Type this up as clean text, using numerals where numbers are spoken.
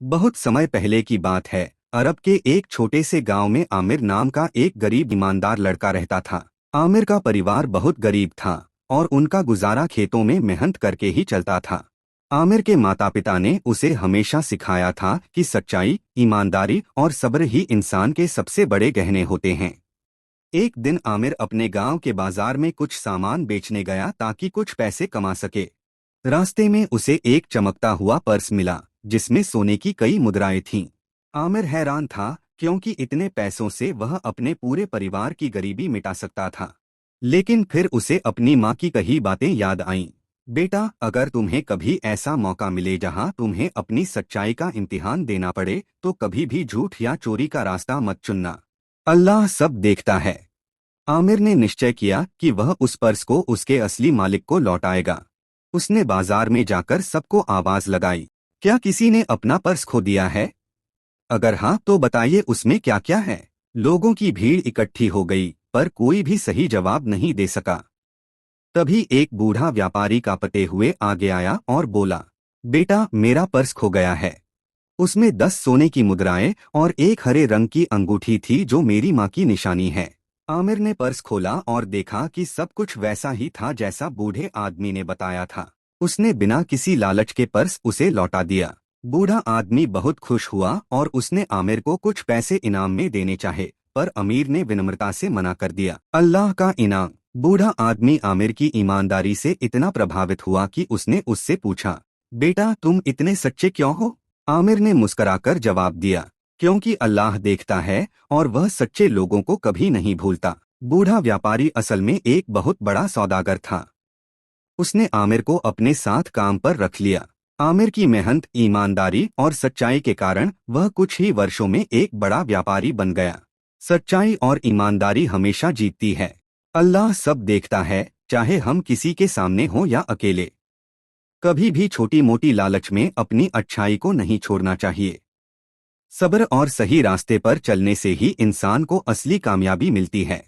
बहुत समय पहले की बात है। अरब के एक छोटे से गांव में आमिर नाम का एक गरीब ईमानदार लड़का रहता था। आमिर का परिवार बहुत गरीब था और उनका गुजारा खेतों में मेहनत करके ही चलता था। आमिर के माता पिता ने उसे हमेशा सिखाया था कि सच्चाई, ईमानदारी और सब्र ही इंसान के सबसे बड़े गहने होते हैं। एक दिन आमिर अपने गांव के बाजार में कुछ सामान बेचने गया ताकि कुछ पैसे कमा सके। रास्ते में उसे एक चमकता हुआ पर्स मिला जिसमें सोने की कई मुद्राएं थीं। आमिर हैरान था क्योंकि इतने पैसों से वह अपने पूरे परिवार की गरीबी मिटा सकता था। लेकिन फिर उसे अपनी माँ की कही बातें याद आईं। बेटा, अगर तुम्हें कभी ऐसा मौका मिले जहां तुम्हें अपनी सच्चाई का इम्तिहान देना पड़े तो कभी भी झूठ या चोरी का रास्ता मत चुनना। अल्लाह सब देखता है। आमिर ने निश्चय किया कि वह उस पर्स को उसके असली मालिक को लौटाएगा। उसने बाजार में जाकर सबको आवाज लगाई, क्या किसी ने अपना पर्स खो दिया है? अगर हाँ तो बताइए उसमें क्या क्या है। लोगों की भीड़ इकट्ठी हो गई पर कोई भी सही जवाब नहीं दे सका। तभी एक बूढ़ा व्यापारी कांपते हुए आगे आया और बोला, बेटा, मेरा पर्स खो गया है। उसमें 10 सोने की मुद्राएं और एक हरे रंग की अंगूठी थी जो मेरी माँ की निशानी है। आमिर ने पर्स खोला और देखा कि सब कुछ वैसा ही था जैसा बूढ़े आदमी ने बताया था। उसने बिना किसी लालच के पर्स उसे लौटा दिया। बूढ़ा आदमी बहुत खुश हुआ और उसने आमिर को कुछ पैसे इनाम में देने चाहे, पर अमीर ने विनम्रता से मना कर दिया। अल्लाह का इनाम। बूढ़ा आदमी आमिर की ईमानदारी से इतना प्रभावित हुआ कि उसने उससे पूछा, बेटा, तुम इतने सच्चे क्यों हो? आमिर ने मुस्कराकर जवाब दिया, क्योंकि अल्लाह देखता है और वह सच्चे लोगों को कभी नहीं भूलता। बूढ़ा व्यापारी असल में एक बहुत बड़ा सौदागर था। उसने आमिर को अपने साथ काम पर रख लिया। आमिर की मेहनत, ईमानदारी और सच्चाई के कारण वह कुछ ही वर्षों में एक बड़ा व्यापारी बन गया। सच्चाई और ईमानदारी हमेशा जीतती है। अल्लाह सब देखता है, चाहे हम किसी के सामने हो या अकेले। कभी भी छोटी मोटी लालच में अपनी अच्छाई को नहीं छोड़ना चाहिए। सब्र और सही रास्ते पर चलने से ही इंसान को असली कामयाबी मिलती है।